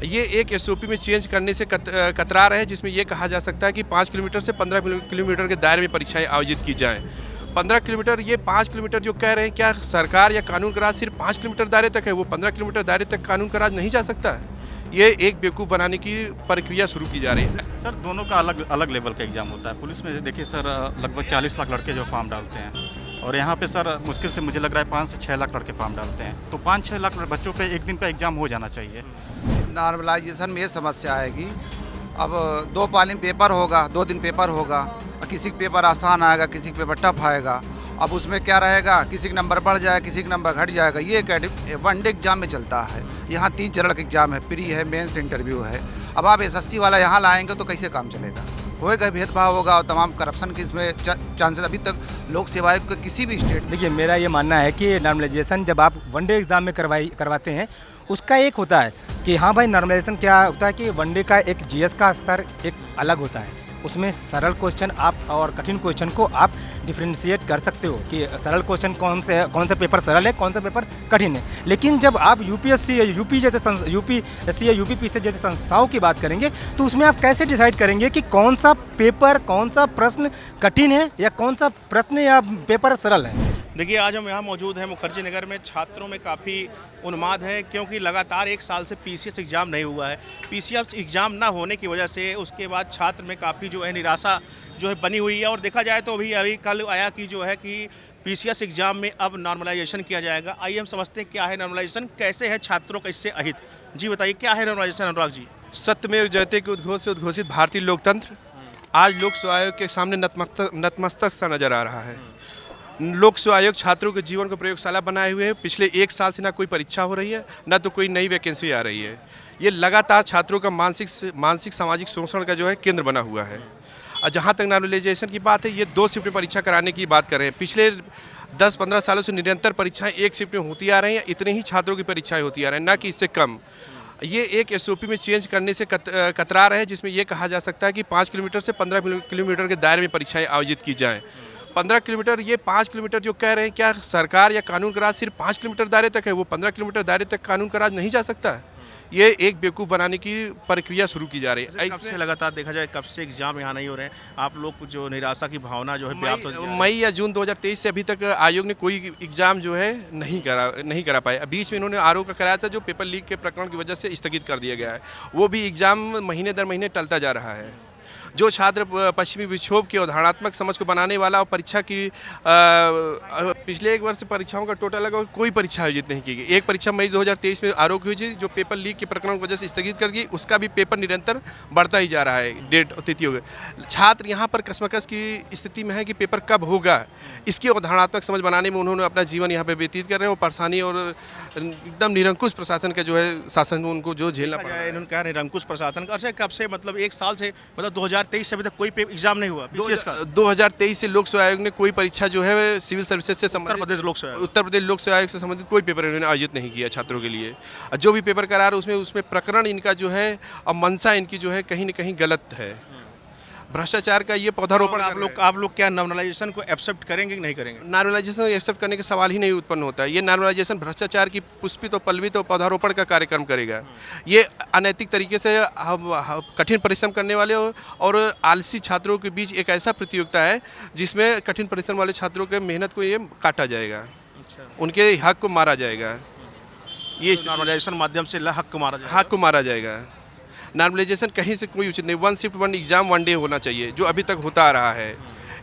ये एक एसओपी में चेंज करने से कतरा रहे हैं, जिसमें ये कहा जा सकता है कि 5 किलोमीटर से 15 किलोमीटर के दायरे में परीक्षाएं आयोजित की जाएं। 15 किलोमीटर, ये 5 किलोमीटर जो कह रहे हैं, क्या सरकार या कानून का राज सिर्फ 5 किलोमीटर दायरे तक है? वो 15 किलोमीटर दायरे तक कानून का राज नहीं जा सकता है? ये एक बेवकूफ़ बनाने की प्रक्रिया शुरू की जा रही है। सर दोनों का अलग अलग लेवल का एग्ज़ाम होता है। पुलिस में देखिए सर, लगभग 40 लाख लड़के जो फॉर्म डालते हैं, और यहाँ पे सर मुश्किल से मुझे लग रहा है 5 से 6 लाख लड़के फॉर्म डालते हैं। तो 5-6 लाख बच्चों पे एक दिन का एग्ज़ाम हो जाना चाहिए। नॉर्मलाइजेशन में ये समस्या आएगी, अब 2 पाली पेपर होगा, 2 दिन पेपर होगा, किसी का पेपर आसान आएगा, किसी का पेपर टफ आएगा। अब उसमें क्या रहेगा, किसी का नंबर बढ़ जाएगा, किसी का नंबर घट जाएगा। ये वनडे एग्जाम में चलता है। यहाँ 3 चरण का एग्जाम है, प्री है, मेंस, इंटरव्यू है। अब आप एसएससी वाला यहाँ लाएंगे तो कैसे काम चलेगा? होएगा, भेदभाव होगा और तमाम करप्शन की इसमें चांसेस। अभी तक लोक सेवा आयोग के किसी भी स्टेट। देखिए, मेरा ये मानना है कि नॉर्मलाइजेशन जब आप वनडे एग्ज़ाम में करवाते हैं, उसका एक होता है कि हाँ भाई, नॉर्मलाइजेशन क्या होता है कि वनडे का एक जीएस का स्तर एक अलग होता है। उसमें सरल क्वेश्चन आप और कठिन क्वेश्चन को आप डिफ्रेंशिएट कर सकते हो कि सरल क्वेश्चन कौन सा पेपर सरल है, कौन सा पेपर कठिन है। लेकिन जब आप यूपीएससी या यूपीएससी या यूपीपीएससी जैसे संस्थाओं की बात करेंगे, तो उसमें आप कैसे डिसाइड करेंगे कि कौन सा पेपर, कौन सा प्रश्न कठिन है या कौन सा प्रश्न या पेपर सरल है? देखिए, आज हम यहाँ मौजूद हैं मुखर्जी नगर में। छात्रों में काफ़ी उन्माद है, क्योंकि लगातार 1 साल से पीसीएस एग्ज़ाम नहीं हुआ है। पीसीएस एग्ज़ाम ना होने की वजह से उसके बाद छात्र में काफ़ी जो है निराशा जो है बनी हुई है। और देखा जाए तो अभी कल आया कि जो है कि पीसीएस एग्ज़ाम में अब नॉर्मलाइजेशन किया जाएगा। आइए हम समझते हैं क्या है नॉर्मलाइजेशन, कैसे है छात्रों का इससे अहित। जी बताइए, क्या है नॉर्मलाइजेशन, अनुराग जी? सत्यमेव जयते के उद्घोष से उद्घोषित भारतीय लोकतंत्र आज लोक सेवा आयोग के सामने नतमस्तक सा नजर आ रहा है। लोक सेवा आयोग छात्रों के जीवन को प्रयोगशाला बनाए हुए है। पिछले 1 साल से ना कोई परीक्षा हो रही है, ना तो कोई नई वैकेंसी आ रही है। ये लगातार छात्रों का मानसिक सामाजिक शोषण का जो है केंद्र बना हुआ है। और जहाँ तक नॉर्मलाइजेशन की बात है, ये 2 शिफ्ट में परीक्षा कराने की बात कर रहे हैं। पिछले 10-15 सालों से निरंतर परीक्षाएं 1 शिफ्ट में होती आ रही हैं। इतने ही छात्रों की परीक्षाएं होती आ रही हैं, ना कि इससे कम। ये एक एसओपी में चेंज करने से कतरा रहे हैं, जिसमें ये कहा जा सकता है कि 5 किलोमीटर से 15 किलोमीटर के दायरे में परीक्षाएं आयोजित की जाएं। 15 किलोमीटर, ये 5 किलोमीटर जो कह रहे हैं, क्या सरकार या कानून का राज सिर्फ 5 किलोमीटर दायरे तक है? वो 15 किलोमीटर दायरे तक कानून का राज नहीं जा सकता है? ये एक बेवकूफ़ बनाने की प्रक्रिया शुरू की जा रही है। कब से लगातार देखा जाए, कब से एग्ज़ाम यहाँ नहीं हो रहे हैं, आप लोग को जो निराशा की भावना जो है व्याप्त हो रही है? मई या जून 2023 से अभी तक आयोग ने कोई एग्ज़ाम जो है नहीं करा पाया। बीच में इन्होंने आरओ का कराया था, जो पेपर लीक के प्रकरण की वजह से स्थगित कर दिया गया है। वो भी एग्ज़ाम महीने दर महीने टलता जा रहा है। जो छात्र पश्चिमी विक्षोभ की अवधारणात्मक समझ को बनाने वाला और परीक्षा की पिछले 1 वर्ष परीक्षाओं का टोटल लगा, कोई परीक्षा आयोजित नहीं की गई। एक परीक्षा मई 2023 में आरोप हुई थी, जो पेपर लीक के प्रकरण की वजह से स्थगित कर दी। उसका भी पेपर निरंतर बढ़ता ही जा रहा है, डेट और तिथि हो गई। छात्र यहाँ पर कसमकस की स्थिति में है कि पेपर कब होगा। इसकी अवधारणात्मक समझ बनाने में उन्होंने अपना जीवन यहाँ पर व्यतीत कर रहे हैं, और परेशानी और एकदम निरंकुश प्रशासन का जो है शासन उनको जो झेलना पड़ रहा है। इन्होंने कहा निरंकुश प्रशासन का। अच्छा, कब से, मतलब 1 साल से, मतलब 2023 से अभी तक कोई एग्जाम नहीं हुआ पीसीएस का? 2023 से लोक सेवा आयोग ने कोई परीक्षा जो है सिविल सर्विसेज से संबंधित, उत्तर प्रदेश लोक सेवा आयोग से संबंधित कोई पेपर इन्होंने आयोजित नहीं किया छात्रों के लिए। जो भी पेपर करा रहे उसमें प्रकरण इनका जो है और मंशा इनकी जो है कहीं न कहीं गलत है। भ्रष्टाचार का ये पौधारोपण। आप लोग क्या नॉर्मलाइजेशन को एक्सेप्ट करेंगे कि नहीं करेंगे? नॉर्मलाइजेशन एक्सेप्ट करने का सवाल ही नहीं उत्पन्न होता है। ये नॉर्मलाइजेशन भ्रष्टाचार की पुष्पित और पल्वित और पौधारोपण का कार्यक्रम करेगा। ये अनैतिक तरीके से कठिन परिश्रम करने वाले और आलसी छात्रों के बीच एक ऐसा प्रतियोगिता है, जिसमें कठिन परिश्रम वाले छात्रों के मेहनत को ये काटा जाएगा। अच्छा। उनके हक को मारा जाएगा। ये नॉर्मलाइजेशन माध्यम से हक को मारा जाएगा। नॉर्मलाइजेशन कहीं से कोई उचित नहीं। 1 शिफ्ट 1 एग्जाम 1 डे होना चाहिए, जो अभी तक होता आ रहा है।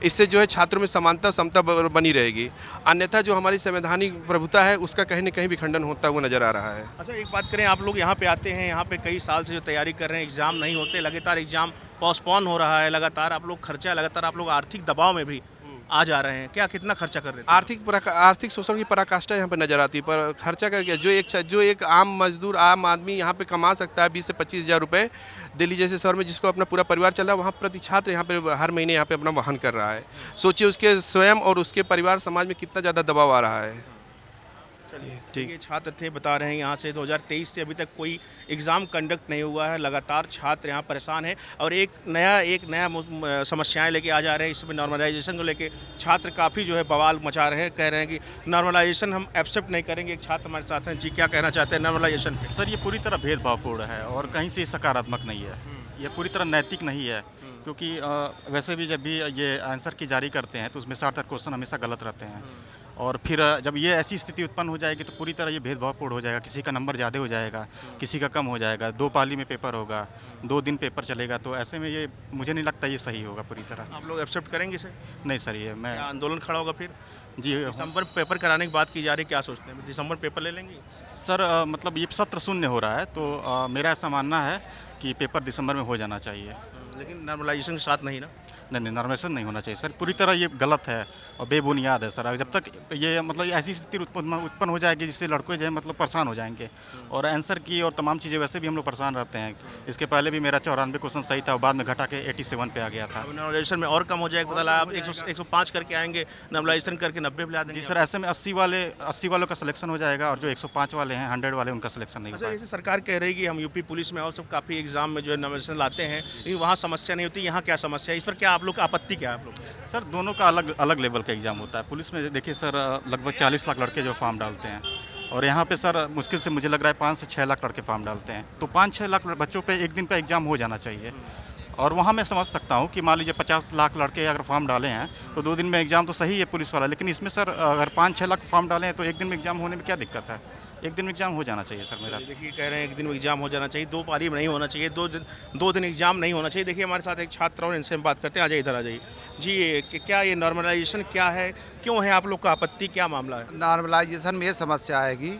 इससे जो है छात्रों में समानता समता बनी रहेगी। अन्यथा जो हमारी संवैधानिक प्रभुता है, उसका कहीं न कहीं विखंडन होता हुआ नजर आ रहा है। अच्छा, एक बात करें, आप लोग यहाँ पे आते हैं, यहाँ पे कई साल से जो तैयारी कर रहे हैं, एग्जाम नहीं होते, लगातार एग्जाम पोस्टपोन हो रहा है, लगातार आप लोग खर्चा, लगातार आप लोग आर्थिक दबाव में भी आ जा रहे हैं। क्या, कितना खर्चा कर रहे हैं? आर्थिक शोषण की पराकाष्ठा यहाँ पर नजर आती है। पर खर्चा का क्या, जो एक आम मजदूर, आम आदमी यहाँ पे कमा सकता है 20 से 25 हज़ार रुपये, दिल्ली जैसे शहर में जिसको अपना पूरा परिवार चल रहा है, वहाँ प्रति छात्र यहाँ पे हर महीने यहाँ पे अपना वहन कर रहा है। सोचिए उसके स्वयं और उसके परिवार समाज में कितना ज़्यादा दबाव आ रहा है। चलिए ठीक। ये छात्र थे, बता रहे हैं यहाँ से 2023 से अभी तक कोई एग्ज़ाम कंडक्ट नहीं हुआ है। लगातार छात्र यहाँ परेशान हैं और एक नया समस्याएं लेके आ जा रहे हैं। इसमें नॉर्मलाइजेशन को लेके छात्र काफ़ी जो है बवाल मचा रहे हैं, कह रहे हैं कि नॉर्मलाइजेशन हम एक्सेप्ट नहीं करेंगे। एक छात्र हमारे साथ हैं जी, क्या कहना चाहते हैं नॉर्मलाइजेशन पे? सर ये पूरी तरह भेदभावपूर्ण है और कहीं से सकारात्मक नहीं है। ये पूरी तरह नैतिक नहीं है, क्योंकि वैसे भी जब भी ये आंसर की जारी करते हैं तो उसमें 60 क्वेश्चन हमेशा गलत रहते हैं। और फिर जब ये ऐसी स्थिति उत्पन्न हो जाएगी तो पूरी तरह ये भेदभावपूर्ण हो जाएगा। किसी का नंबर ज़्यादा हो जाएगा, किसी का कम हो जाएगा, 2 पाली में पेपर होगा, 2 दिन पेपर चलेगा, तो ऐसे में ये मुझे नहीं लगता ये सही होगा पूरी तरह। आप लोग एक्सेप्ट करेंगे इसे? नहीं सर, ये मैं क्या आंदोलन खड़ा होगा फिर? जी दिसंबर पेपर कराने की बात की जा रही है, क्या सोचते हैं दिसंबर पेपर ले लेंगे? सर मतलब ये सत्र शून्य हो रहा है, तो मेरा ऐसा मानना है कि पेपर दिसंबर में हो जाना चाहिए। लेकिन नॉर्मलाइजेशन के साथ नहीं ना? नहीं, नॉर्मलाइजेशन नहीं होना चाहिए सर, पूरी तरह ये गलत है और बेबुनियाद है सर। जब तक ये मतलब ऐसी स्थिति उत्पन्न हो जाएगी जिससे लड़के जो है मतलब परेशान हो जाएंगे, और आंसर की और तमाम चीज़ें वैसे भी हम लोग परेशान रहते हैं। इसके पहले भी मेरा 94 क्वेश्चन सही था और बाद में घटा के 87 पे आ गया था। अब नॉर्मलाइजेशन में और कम हो जाएगा, पता लगा आप 105 करके आएंगे, नॉर्मलाइजेशन करके 90 पे ला देंगे। जी सर, ऐसे में 80 वालों का सिलेक्शन हो जाएगा और जो 105 वाले हैं, 100 वाले, उनका सिलेक्शन नहीं हो अच्छा, पाएगा। जैसे सरकार कह रही है कि हम यूपी पुलिस में और सब काफ़ी एग्जाम में जो है नॉमिनेशन लाते हैं, लेकिन वहाँ समस्या नहीं होती, यहाँ क्या समस्या है? इस पर क्या आप लोग का आपत्ति क्या है आप लोग? सर दोनों का अलग अलग लेवल का एग्ज़ाम होता है। पुलिस में देखिए सर, लगभग 40 लाख लड़के जो फॉर्म डालते हैं, और यहाँ पे सर मुश्किल से मुझे लग रहा है 5 से 6 लाख लड़के फॉर्म डालते हैं। तो 5-6 लाख बच्चों पे एक दिन का एग्ज़ाम हो जाना चाहिए। और वहाँ मैं समझ सकता हूँ कि मान लीजिए 50 लाख लड़के अगर फॉर्म डाले हैं तो 2 दिन में एग्ज़ाम तो सही है पुलिस वाला, लेकिन इसमें सर अगर 5-6 लाख फॉर्म डाले हैं तो एक दिन में एग्ज़ाम होने में क्या दिक्कत है? एक दिन में एग्ज़ाम हो जाना चाहिए सर मेरा। देखिए, कह रहे हैं एक दिन में एग्जाम हो जाना चाहिए, 2 पारी में नहीं होना चाहिए, 2 दिन एग्जाम नहीं होना चाहिए। देखिए हमारे साथ एक छात्र और इनसे हम बात करते हैं। आ जाइए, इधर आ जाइए जी। क्या ये नॉर्मलाइजेशन क्या है, क्यों है आप लोग का आपत्ति, क्या मामला है? नॉर्मलाइजेशन में ये समस्या आएगी,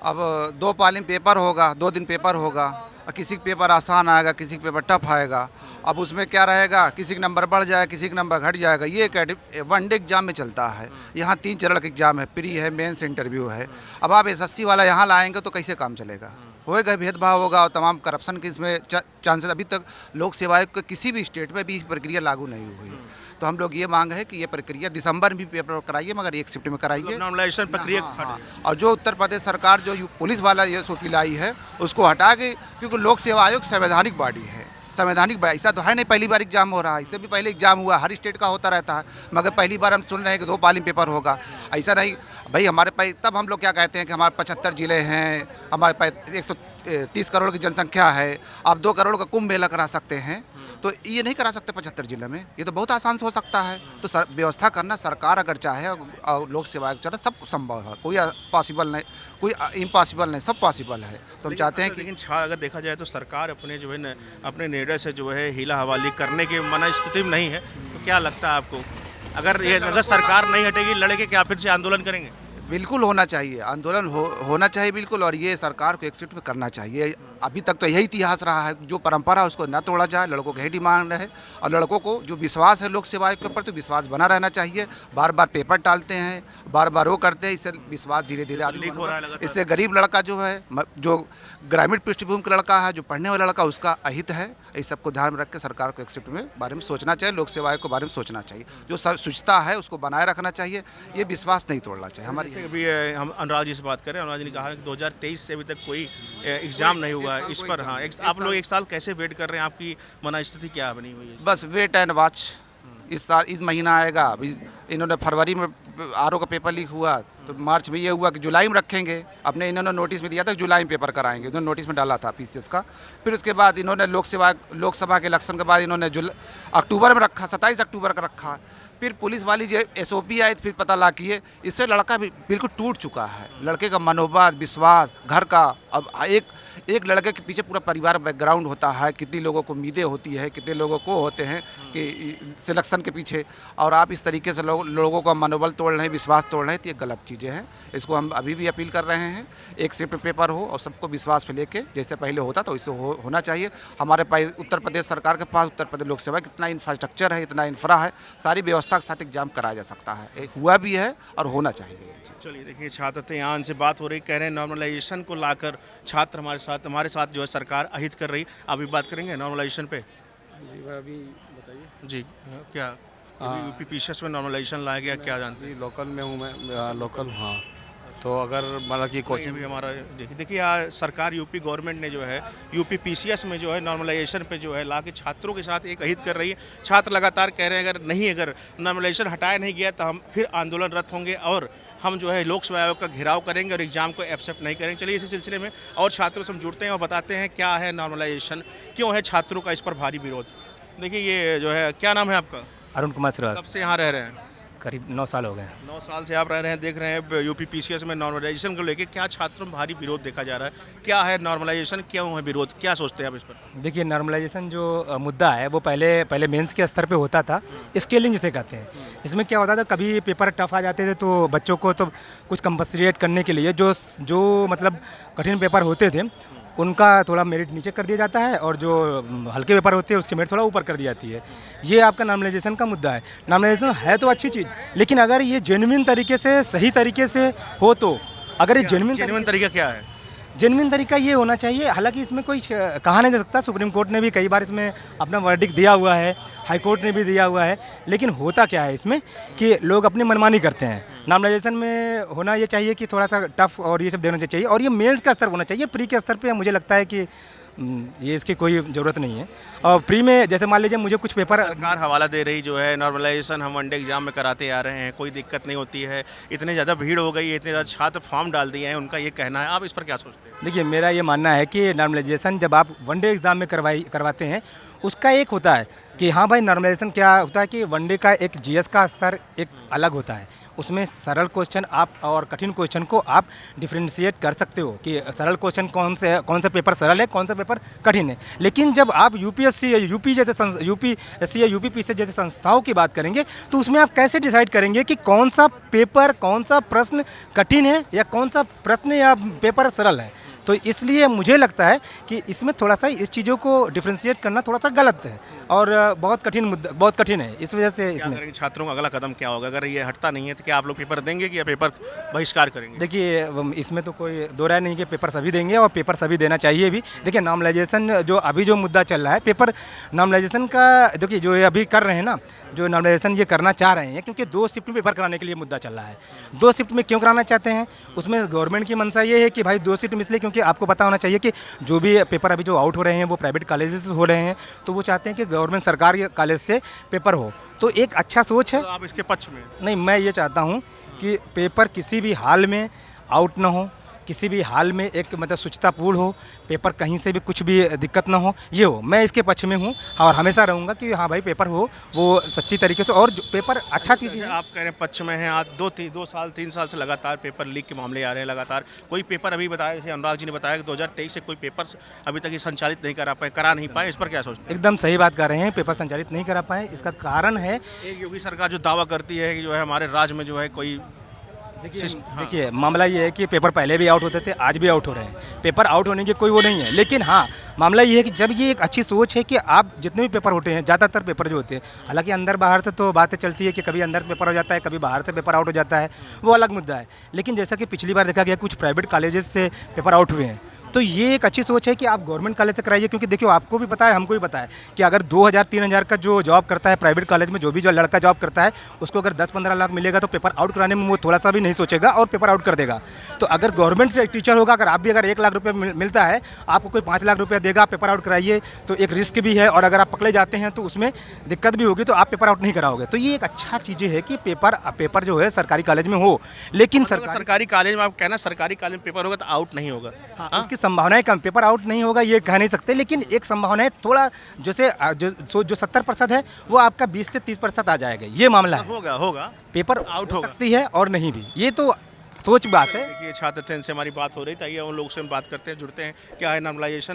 अब 2 पाली में पेपर होगा, 2 दिन पेपर होगा, और किसी का पेपर आसान आएगा, किसी का पेपर टफ आएगा। अब उसमें क्या रहेगा, किसी का नंबर बढ़ जाएगा, किसी का नंबर घट जाएगा। ये एक वनडे एग्जाम में चलता है। यहाँ 3 चरण का एग्जाम है, प्री है, मेंस, इंटरव्यू है। अब आप एसएससी वाला यहाँ लाएंगे तो कैसे काम चलेगा? होएगा, भेदभाव होगा और तमाम करप्शन के इसमें चांसेस। अभी तक लोक सेवा आयोग के किसी भी स्टेट में भी इस प्रक्रिया लागू नहीं हुई। तो हम लोग ये मांग है कि ये प्रक्रिया दिसंबर में भी पेपर कराइए, मगर 1 शिफ्ट में कराइए। नॉर्मलाइजेशन प्रक्रिया हाँ। और जो उत्तर प्रदेश सरकार जो पुलिस वाला ये सोपी लाई है उसको हटा के, क्योंकि लोक सेवा आयोग संवैधानिक बॉडी है, संवैधानिक बॉडी। ऐसा तो है नहीं पहली बार एग्जाम हो रहा है, इससे भी पहले एग्जाम हुआ, हर स्टेट का होता रहता है, मगर पहली बार हम सुन रहे हैं कि 2 पाली में पेपर होगा। ऐसा नहीं भाई, हमारे पास तब हम लोग क्या कहते हैं कि हमारे 75 जिले हैं, हमारे पास 130 करोड़ की जनसंख्या है, आप 2 करोड़ का कुंभ मेला करा सकते हैं, तो ये नहीं करा सकते 75 जिले में? ये तो बहुत आसान से हो सकता है। तो व्यवस्था करना सरकार अगर चाहे और लोक सेवा आयोग चले, सब संभव है, कोई पॉसिबल नहीं, कोई इम्पॉसिबल नहीं, सब पॉसिबल है। तो हम चाहते हैं कि लेकिन अगर देखा जाए तो सरकार अपने जो है न अपने निर्णय से जो है हीला हवाली करने के मन स्थिति में नहीं है। तो क्या लगता है आपको, अगर सरकार नहीं हटेगी लड़े के, क्या फिर से आंदोलन करेंगे? बिल्कुल होना चाहिए, आंदोलन होना चाहिए बिल्कुल, और ये सरकार को 1 शिफ्ट में करना चाहिए। अभी तक तो यही इतिहास रहा है, जो परंपरा उसको न तोड़ा जाए, लड़कों की यही डिमांड है। और लड़कों को जो विश्वास है लोक सेवा आयोग के ऊपर, तो विश्वास बना रहना चाहिए। बार बार पेपर डालते हैं, बार बार वो करते हैं, इससे विश्वास धीरे धीरे आदमी लीक हो रहा है लगातार। इससे गरीब लड़का जो है, जो ग्रामीण पृष्ठभूमि का लड़का है, जो पढ़ने वाला लड़का, उसका अहित है। इस सबको ध्यान में रख के सरकार को 1 शिफ्ट में बारे में सोचना चाहिए, लोक सेवा आयोग के बारे में सोचना चाहिए। जो शुचिता है उसको बनाए रखना चाहिए, ये विश्वास नहीं तोड़ना चाहिए। हमारी अभी हम अनुराग जी से बात करें। अनुराग जी ने कहा कि 2023 से अभी तक कोई एग्जाम नहीं हुआ है। इस पर हाँ, आप लोग 1 साल कैसे वेट कर रहे हैं? आपकी मन स्थिति क्या बनी हुई है? बस वेट एंड वॉच। इस साल इस महीना आएगा, अभी इन्होंने फरवरी में आरओ का पेपर लीक हुआ, तो मार्च में ये हुआ कि जुलाई में रखेंगे। अपने इन्होंने नोटिस में दिया था कि जुलाई में पेपर कराएंगे, इन्होंने नोटिस में डाला था पीसीएस का। फिर उसके बाद इन्होंने लोकसभा के इलेक्शन के बाद इन्होंने अक्टूबर में रखा, 27 अक्टूबर का रखा। फिर पुलिस वाली जो एसओपी आई, फिर पता ला किए, इससे लड़का भी बिल्कुल टूट चुका है। लड़के का मनोबल, विश्वास, घर का, अब एक लड़के के पीछे पूरा परिवार बैकग्राउंड होता है, कितनी लोगों को उम्मीदें होती है, कितने लोगों को होते हैं कि सिलेक्शन के पीछे, और आप इस तरीके से लोगों का मनोबल तोड़ रहे हैं, विश्वास तोड़ रहे हैं, तो ये गलत चीज़ें हैं। इसको हम अभी भी अपील कर रहे हैं, 1 शिफ्ट पेपर हो और सबको विश्वास पे लेके, जैसे पहले होता था वैसे होना चाहिए। हमारे पास उत्तर प्रदेश सरकार के पास, उत्तर प्रदेश लोक सेवा कितना इंफ्रास्ट्रक्चर है, इतना इंफ्रा है, सारी व्यवस्था के साथ एग्जाम कराया जा सकता है। एक हुआ भी है और होना चाहिए। चलिए, देखिए छात्र थे, यहाँ से बात हो रही, कह रहे हैं नॉर्मलाइजेशन को लाकर छात्र हमारे साथ जो है सरकार अहित कर रही। अभी बात करेंगे नॉर्मलाइजेशन पे जी, अभी बताइए। जी। क्या यूपी पीसीएस में नॉर्मलाइजेशन लाया गया, क्या जानते हैं? लोकल में हूँ मैं, लोकल। हाँ, तो अगर मतलब कि कोचिंग भी हमारा देखिए यहाँ सरकार यूपी गवर्नमेंट ने जो है यूपी पीसीएस में जो है नॉर्मलाइजेशन पे जो है ला के छात्रों के साथ एक अहित कर रही है। छात्र लगातार कह रहे हैं अगर नॉर्मलाइजेशन हटाया नहीं गया तो हम फिर आंदोलनरत होंगे और हम जो है लोक सेवा आयोग का घेराव करेंगे और एग्जाम को एक्सेप्ट नहीं करेंगे। चलिए इसी सिलसिले में और छात्रों से हम जुड़ते हैं और बताते हैं क्या है नॉर्मलाइजेशन, क्यों है छात्रों का इस पर भारी विरोध। देखिए ये जो है, क्या नाम है आपका? अरुण कुमार कब श्रीवास्तव, से यहाँ रह रहे हैं? करीब 9 साल हो गए हैं। 9 साल से आप रह रहे हैं, देख रहे हैं यूपी पीसीएस में नॉर्मलाइजेशन को लेके क्या छात्रों में भारी विरोध देखा जा रहा है। क्या है नॉर्मलाइजेशन, क्यों है विरोध, क्या सोचते हैं आप इस पर? देखिए नॉर्मलाइजेशन जो मुद्दा है वो पहले मेंस के स्तर पे होता था, स्केलिंग जिसे कहते हैं। इसमें क्या होता था, कभी पेपर टफ आ जाते थे तो बच्चों को तो कुछ कंपनसेट करने के लिए जो मतलब कठिन पेपर होते थे उनका थोड़ा मेरिट नीचे कर दिया जाता है और जो हल्के पेपर होते हैं उसकी मेरिट थोड़ा ऊपर कर दी जाती है। ये आपका नॉर्मलाइजेशन का मुद्दा है। नॉर्मलाइजेशन है तो अच्छी चीज़, लेकिन अगर ये जेन्युइन तरीके से, सही तरीके से हो तो, अगर ये जेन्युइन तरीका क्या है? जेन्युइन तरीका ये होना चाहिए। हालांकि इसमें कोई कहा नहीं जा सकता, सुप्रीम कोर्ट ने भी कई बार इसमें अपना वर्डिक्ट दिया हुआ है, हाई कोर्ट ने भी दिया हुआ है, लेकिन होता क्या है इसमें कि लोग अपनी मनमानी करते हैं। नॉर्मलाइजेशन में होना ये चाहिए कि थोड़ा सा टफ और ये सब देना चाहिए, और ये मेंस का स्तर होना चाहिए। प्री के स्तर पे मुझे लगता है कि ये इसकी कोई ज़रूरत नहीं है। और प्री में जैसे मान लीजिए मुझे कुछ पेपर, सरकार हवाला दे रही जो है नॉर्मलाइजेशन हम वनडे एग्जाम में कराते आ रहे हैं, कोई दिक्कत नहीं होती है, इतनी ज़्यादा भीड़ हो गई है, इतने ज़्यादा छात्र फॉर्म डाल दिए हैं, उनका ये कहना है। आप इस पर क्या सोचते हैं? देखिए मेरा ये मानना है कि नॉर्मलाइजेशन जब आप वनडे एग्ज़ाम में करवाते हैं उसका एक होता है कि हाँ भाई, नॉर्मलाइजेशन क्या होता है कि वनडे का एक जीएस का स्तर एक अलग होता है। उसमें सरल क्वेश्चन आप और कठिन क्वेश्चन को आप डिफ्रेंशिएट कर सकते हो कि सरल क्वेश्चन कौन सा पेपर सरल है, कौन सा पेपर कठिन है। लेकिन जब आप यूपीएससी या यूपीएससी या यूपीपीसी जैसे संस्थाओं की बात करेंगे तो उसमें आप कैसे डिसाइड करेंगे कि कौन सा पेपर, कौन सा प्रश्न कठिन है या कौन सा प्रश्न या पेपर सरल है। तो इसलिए मुझे लगता है कि इसमें थोड़ा सा इस चीज़ों को डिफ्रेंशिएट करना थोड़ा सा गलत है और बहुत कठिन मुद्दा, बहुत कठिन है। इस वजह से क्या इसमें करेंगे छात्रों का अगला कदम क्या होगा? अगर ये हटता नहीं है तो क्या आप लोग पेपर देंगे कि या पेपर बहिष्कार करेंगे? देखिए इसमें तो कोई दो राय नहीं कि पेपर सभी देंगे और पेपर सभी देना चाहिए भी। देखिए नॉर्मलाइजेशन जो अभी जो मुद्दा चल रहा है, पेपर नॉर्मलाइजेशन का, देखिए जो ये अभी कर रहे हैं ना, जो नॉर्मलाइजेशन ये करना चाह रहे हैं, क्योंकि 2 शिफ्ट में पेपर कराने के लिए मुद्दा चल रहा है। 2 शिफ्ट में क्यों कराना चाहते हैं? उसमें गवर्नमेंट की मंशा ये है कि भाई 2 शिफ्ट में, इसलिए क्योंकि आपको पता होना चाहिए कि जो भी पेपर अभी जो आउट हो रहे हैं वो प्राइवेट कॉलेजेस से हो रहे हैं, तो वो चाहते हैं कि गवर्नमेंट सरकारी कॉलेज से पेपर हो। तो एक अच्छा सोच है। तो आप इसके पक्ष में? नहीं, मैं ये चाहता हूँ कि पेपर किसी भी हाल में आउट ना हो, किसी भी हाल में एक मतलब शुचितापूर्ण हो, पेपर कहीं से भी कुछ भी दिक्कत ना हो, ये हो। मैं इसके पक्ष में हूँ और हमेशा रहूँगा कि हाँ भाई पेपर हो वो सच्ची तरीके से, और जो पेपर अच्छा चीज़ है। आप कह रहे हैं पक्ष में हैं, आज 2 साल 3 साल से लगातार पेपर लीक के मामले आ रहे हैं लगातार। कोई पेपर अभी बताया थे, अनुराग जी ने बताया कि 2023 से कोई पेपर अभी तक ये संचालित नहीं करा नहीं पाए, इस पर क्या सोचते हैं? एकदम सही बात कर रहे हैं, पेपर संचालित नहीं करा पाए। इसका कारण है, एक योगी सरकार जो दावा करती है कि जो है हमारे राज्य में जो है कोई देखिए मामला ये है कि पेपर पहले भी आउट होते थे, आज भी आउट हो रहे हैं। पेपर आउट होने की कोई वो नहीं है, लेकिन हाँ मामला ये है कि जब ये एक अच्छी सोच है कि आप जितने भी पेपर होते हैं, ज़्यादातर पेपर जो होते हैं, हालांकि अंदर बाहर से तो बातें चलती है कि कभी अंदर से पेपर हो जाता है, कभी बाहर से पेपर आउट हो जाता है, वो अलग मुद्दा है। लेकिन जैसा कि पिछली बार देखा गया कुछ प्राइवेट कॉलेजेस से पेपर आउट हुए हैं, तो ये एक अच्छी सोच है कि आप गवर्नमेंट कॉलेज से कराइए। क्योंकि देखिए आपको भी पता है, हमको भी पता है कि अगर 2000-3000 का जो जॉब करता है प्राइवेट कॉलेज में, जो भी जो लड़का जॉब करता है, उसको अगर 10-15 लाख मिलेगा तो पेपर आउट कराने में वो थोड़ा सा भी नहीं सोचेगा और पेपर आउट कर देगा। तो अगर गवर्नमेंट से टीचर होगा, अगर आप भी अगर 1 लाख रुपये मिलता है, आपको कोई 5 लाख रुपया देगा, पेपर आउट कराइए, तो एक रिस्क भी है, और अगर आप पकड़े जाते हैं तो उसमें दिक्कत भी होगी, तो आप पेपर आउट नहीं कराओगे। तो ये एक अच्छा चीज़ है कि पेपर जो है सरकारी कॉलेज में हो। लेकिन सरकारी कॉलेज में आप कहना सरकारी कॉलेज में पेपर होगा तो आउट नहीं होगा, उसकी संभावनाएं कम, पेपर आउट नहीं होगा ये कह नहीं सकते, लेकिन एक संभावना है थोड़ा, जैसे जो 70% है वो आपका 20 से 30% आ जाएगा। ये मामला है, होगा पेपर आउट हो सकती है और नहीं भी, ये तो सोच बात है। देखिए छात्र थे, इनसे हमारी बात हो रही थी, आइए उन लोगों से हम बात करते हैं, जुड़ते हैं। क्या है नॉर्मलाइजेशन?